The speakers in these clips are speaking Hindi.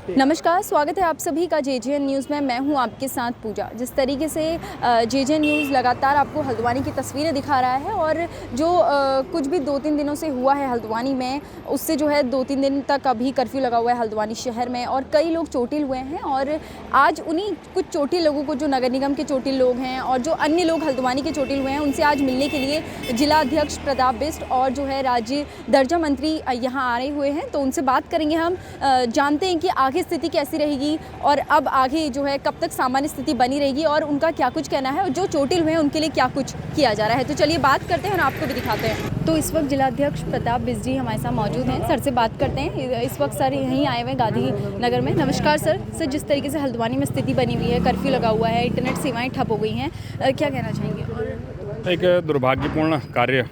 नमस्कार, स्वागत है आप सभी का जेजेएन न्यूज़ में। मैं हूं आपके साथ पूजा। जिस तरीके से जेजेएन न्यूज़ लगातार आपको हल्द्वानी की तस्वीरें दिखा रहा है और जो कुछ भी 2-3 दिनों से हुआ है हल्द्वानी में, उससे जो है 2-3 दिन तक अभी कर्फ्यू लगा हुआ है हल्द्वानी शहर में और कई लोग चोटिल हुए हैं। और आज उन्हीं कुछ चोटिल लोगों को, जो नगर निगम के चोटिल लोग हैं और जो अन्य लोग हल्द्वानी के चोटिल हुए हैं, उनसे आज मिलने के लिए जिला अध्यक्ष प्रताप बिष्ट और जो है राज्य दर्जा मंत्री यहाँ आ रहे हुए हैं। तो उनसे बात करेंगे हम, जानते हैं कि आगे स्थिति कैसी रहेगी और अब आगे जो है कब तक सामान्य स्थिति बनी रहेगी और उनका क्या कुछ कहना है और जो चोटिल हुए हैं उनके लिए क्या कुछ किया जा रहा है। तो चलिए बात करते हैं और आपको भी दिखाते हैं। तो इस वक्त जिलाध्यक्ष प्रताप बिष्ट जी हमारे साथ मौजूद हैं। सर से बात करते हैं। इस वक्त सर यहीं आए हुए हैं गांधी नगर में। नमस्कार सर। सर, जिस तरीके से हल्द्वानी में स्थिति बनी हुई है, कर्फ्यू लगा हुआ है, इंटरनेट सेवाएँ ठप हो गई हैं, क्या कहना चाहेंगे? और एक दुर्भाग्यपूर्ण कार्य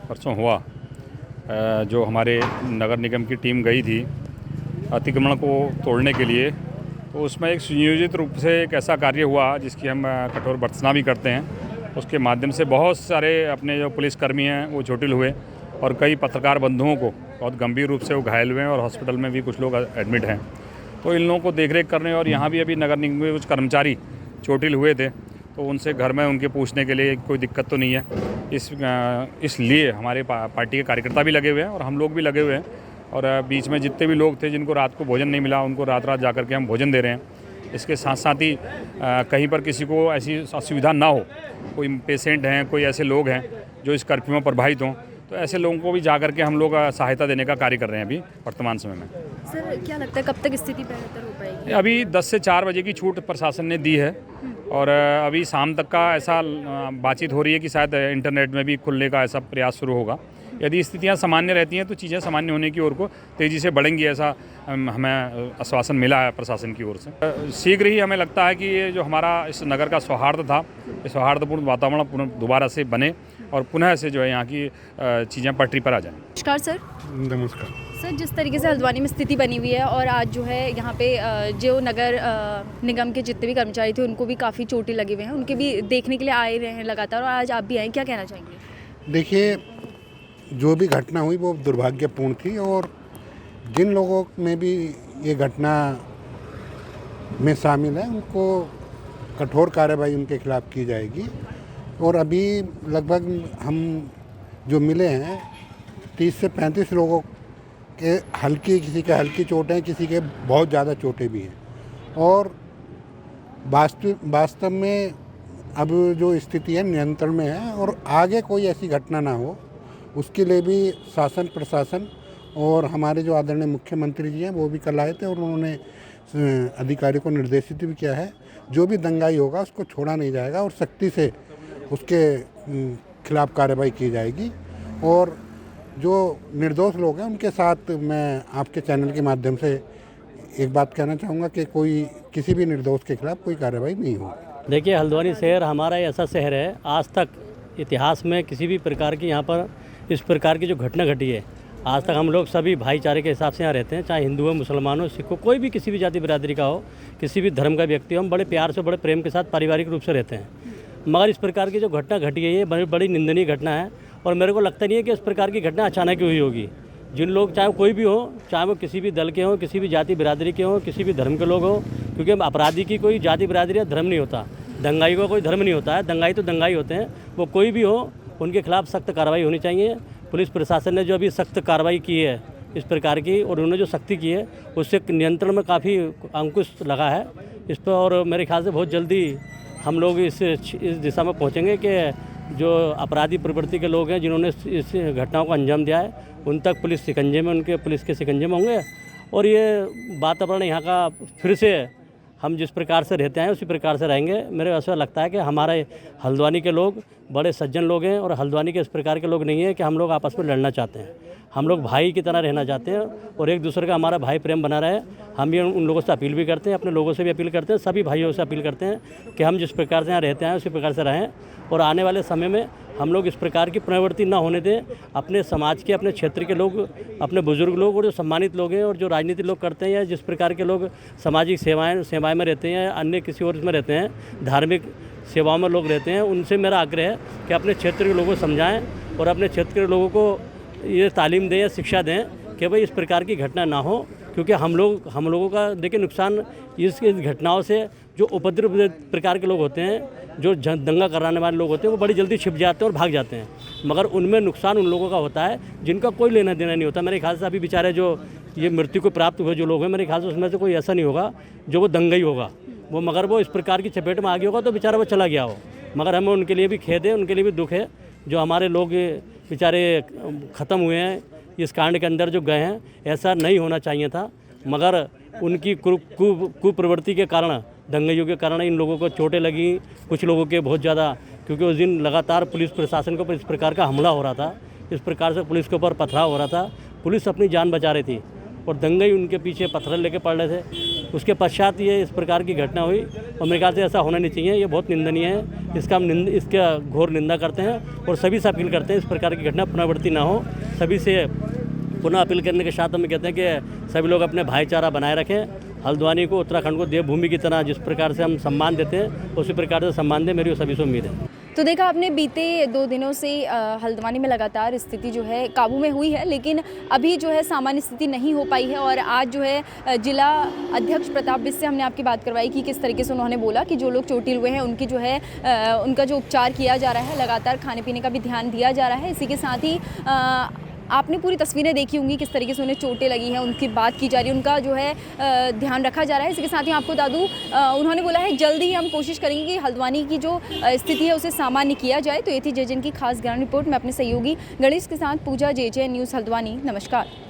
परसों हुआ, जो हमारे नगर निगम की टीम गई थी अतिक्रमण को तोड़ने के लिए, तो उसमें एक सुनियोजित रूप से एक ऐसा कार्य हुआ जिसकी हम कठोर भर्त्सना भी करते हैं। उसके माध्यम से बहुत सारे अपने जो पुलिसकर्मी हैं वो चोटिल हुए और कई पत्रकार बंधुओं को बहुत गंभीर रूप से वो घायल हुए हैं और हॉस्पिटल में भी कुछ लोग एडमिट हैं। तो इन लोगों को देखरेख करने, और यहाँ भी अभी नगर निगम के कुछ कर्मचारी चोटिल हुए थे, तो उनसे घर में उनके पूछने के लिए कोई दिक्कत तो नहीं है। इसलिए हमारे पार्टी के कार्यकर्ता भी लगे हुए हैं और हम लोग भी लगे हुए हैं। और बीच में जितने भी लोग थे जिनको रात को भोजन नहीं मिला, उनको रात रात जा कर के हम भोजन दे रहे हैं। इसके साथ साथ ही कहीं पर किसी को ऐसी असुविधा ना हो, कोई पेशेंट हैं, कोई ऐसे लोग हैं जो इस कर्फ्यू में प्रभावित हों, तो ऐसे लोगों को भी जा कर के हम लोग सहायता देने का कार्य कर रहे हैं अभी वर्तमान समय में। सर, क्या लगता है कब तक स्थिति बेहतर हो पाएगी? अभी 10 से 4 बजे की छूट प्रशासन ने दी है और अभी शाम तक का ऐसा बातचीत हो रही है कि शायद इंटरनेट में भी खुलने का ऐसा प्रयास शुरू होगा। यदि स्थितियां सामान्य रहती हैं तो चीज़ें सामान्य होने की ओर को तेज़ी से बढ़ेंगी, ऐसा हमें आश्वासन मिला है प्रशासन की ओर से। शीघ्र ही हमें लगता है कि ये जो हमारा इस नगर का सौहार्द था, ये सौहार्दपूर्ण वातावरण दोबारा से बने और पुनः से जो है यहाँ की चीज़ें पटरी पर आ जाएँ। नमस्कार सर। नमस्कार सर, जिस तरीके से हल्द्वानी में स्थिति बनी हुई है और आज जो है यहाँ पे जो नगर निगम के जितने भी कर्मचारी थे उनको भी काफ़ी चोटें लगे हुए हैं, उनके भी देखने के लिए आए रहे हैं लगातार, और आज आप भी आए, क्या कहना चाहेंगे? देखिए, जो भी घटना हुई वो दुर्भाग्यपूर्ण थी और जिन लोगों में भी ये घटना में शामिल है उनको कठोर कार्रवाई उनके खिलाफ की जाएगी। और अभी लगभग हम जो मिले हैं 30 से 35 लोगों के किसी के हल्की चोटें हैं, किसी के बहुत ज़्यादा चोटें भी हैं। और वास्तव में अब जो स्थिति है नियंत्रण में है और आगे कोई ऐसी घटना ना हो, उसके लिए भी शासन प्रशासन और हमारे जो आदरणीय मुख्यमंत्री जी हैं वो भी कल आए थे और उन्होंने अधिकारियों को निर्देशित भी किया है, जो भी दंगाई होगा उसको छोड़ा नहीं जाएगा और सख्ती से उसके खिलाफ कार्रवाई की जाएगी। और जो निर्दोष लोग हैं उनके साथ मैं आपके चैनल के माध्यम से एक बात कहना चाहूँगा कि किसी भी निर्दोष के खिलाफ कोई कार्रवाई नहीं होगी। देखिए, हल्द्वानी शहर हमारा ऐसा शहर है, आज तक इतिहास में किसी भी प्रकार की यहाँ पर इस प्रकार की जो घटना घटी है, आज तक हम लोग सभी भाईचारे के हिसाब से यहाँ रहते हैं, चाहे हिंदू हो, मुसलमान हो, सिख हो, कोई भी किसी भी जाति बिरादरी का हो, किसी भी धर्म का व्यक्ति हो, हम बड़े प्यार से, बड़े प्रेम के साथ पारिवारिक रूप से रहते हैं। मगर इस प्रकार की जो घटना घटी है ये बड़ी निंदनीय घटना है और मेरे को लगता नहीं है कि इस प्रकार की घटना अचानक हुई होगी। जिन लोग, चाहे कोई भी हो, चाहे वो किसी भी दल के हों, किसी भी जाति बिरादरी के हों, किसी भी धर्म के लोग हों, क्योंकि अपराधी की कोई जाति बिरादरी या धर्म नहीं होता, दंगाई का कोई धर्म नहीं होता है। दंगाई तो दंगाई होते हैं, वो कोई भी हो, उनके खिलाफ सख्त कार्रवाई होनी चाहिए। पुलिस प्रशासन ने जो अभी सख्त कार्रवाई की है इस प्रकार की, और उन्होंने जो सख्ती की है उससे नियंत्रण में काफ़ी अंकुश लगा है इस पर। और मेरे ख्याल से बहुत जल्दी हम लोग इस दिशा में पहुंचेंगे कि जो अपराधी प्रवृत्ति के लोग हैं जिन्होंने इस घटनाओं को अंजाम दिया है उन तक पुलिस के शिकंजे में होंगे और ये वातावरण यहाँ का फिर से हम जिस प्रकार से रहते हैं उसी प्रकार से रहेंगे। मेरे ऐसा लगता है कि हमारे हल्द्वानी के लोग बड़े सज्जन लोग हैं और हल्द्वानी के इस प्रकार के लोग नहीं हैं कि हम लोग आपस में लड़ना चाहते हैं। हम लोग भाई की तरह रहना चाहते हैं और एक दूसरे का हमारा भाई प्रेम बना रहे। हम भी उन लोगों से अपील भी करते हैं, अपने लोगों से भी अपील करते हैं, सभी भाइयों से अपील करते हैं कि हम जिस प्रकार से यहाँ रहते हैं उसी प्रकार से रहें और आने वाले समय में हम लोग इस प्रकार की प्रवृत्ति ना होने दें। अपने समाज के, अपने क्षेत्र के लोग, अपने बुजुर्ग लोग और जो सम्मानित लोग हैं और जो राजनीतिक लोग करते हैं या जिस प्रकार के लोग सामाजिक सेवाएं में रहते हैं, अन्य किसी और में रहते हैं, धार्मिक सेवाओं में लोग रहते हैं, उनसे मेरा आग्रह है कि अपने क्षेत्र के लोगों को समझाएं और अपने क्षेत्र के लोगों को ये तालीम दें या शिक्षा दें कि भाई इस प्रकार की घटना ना हो क्योंकि हम लोगों का देखिए नुकसान इस घटनाओं से जो उपद्रव प्रकार के लोग होते हैं, जो दंगा कराने वाले लोग होते हैं, वो बड़ी जल्दी छिप जाते हैं और भाग जाते हैं, मगर उनमें नुकसान उन लोगों का होता है जिनका कोई लेना देना नहीं होता। मेरे ख्याल से अभी बेचारे जो ये मृत्यु को प्राप्त हुए जो लोग हैं, मेरे ख्याल से उसमें से कोई ऐसा नहीं होगा जो वो दंगई होगा, वो मगर वो इस प्रकार की चपेट में आ गया होगा तो बेचारा वो चला गया हो। मगर हमें उनके लिए भी खेद है, उनके लिए भी दुख है जो हमारे लोग बेचारे ख़त्म हुए हैं इस कांड के अंदर जो गए हैं। ऐसा नहीं होना चाहिए था, मगर उनकी कुप्रवृत्ति के कारण, दंगइयों के कारण इन लोगों को चोटें लगी, कुछ लोगों के बहुत ज़्यादा, क्योंकि उस दिन लगातार पुलिस प्रशासन के ऊपर इस प्रकार का हमला हो रहा था, इस प्रकार से पुलिस के ऊपर पथराव हो रहा था, पुलिस अपनी जान बचा रही थी और दंगई उनके पीछे पत्थर लेके पड़ रहे थे। उसके पश्चात ये इस प्रकार की घटना हुई और मेरे ख्याल से ऐसा होना नहीं चाहिए, ये बहुत निंदनीय है। इसका हम इसका घोर निंदा करते हैं और सभी से अपील करते हैं इस प्रकार की घटना पुनरावृत्ति ना हो। सभी से पुनः अपील करने के साथ हम कहते हैं कि सभी लोग अपने भाईचारा बनाए रखें। हल्द्वानी को, उत्तराखंड को देवभूमि की तरह जिस प्रकार से हम सम्मान देते हैं उसी प्रकार से सम्मान दें, मेरी सभी से उम्मीद है। तो देखा आपने बीते 2 दिनों से हल्द्वानी में लगातार स्थिति जो है काबू में हुई है, लेकिन अभी जो है सामान्य स्थिति नहीं हो पाई है। और आज जो है जिला अध्यक्ष प्रताप बिस्ट से हमने आपकी बात करवाई कि किस तरीके से उन्होंने बोला कि जो लोग चोटिल हुए हैं उनकी जो है उनका जो उपचार किया जा रहा है, लगातार खाने पीने का भी ध्यान दिया जा रहा है। इसी के साथ ही आपने पूरी तस्वीरें देखी होंगी किस तरीके से उन्हें चोटें लगी हैं, उनकी बात की जा रही है, उनका जो है ध्यान रखा जा रहा है। इसके साथ ही आपको बता दूँ उन्होंने बोला है जल्दी ही हम कोशिश करेंगे कि हल्द्वानी की जो स्थिति है उसे सामान्य किया जाए। तो ये थी जेजेएन की खास ग्राउंड रिपोर्ट। मैं अपने सहयोगी गणेश के साथ पूजा, जेजेएन न्यूज़ हल्द्वानी। नमस्कार।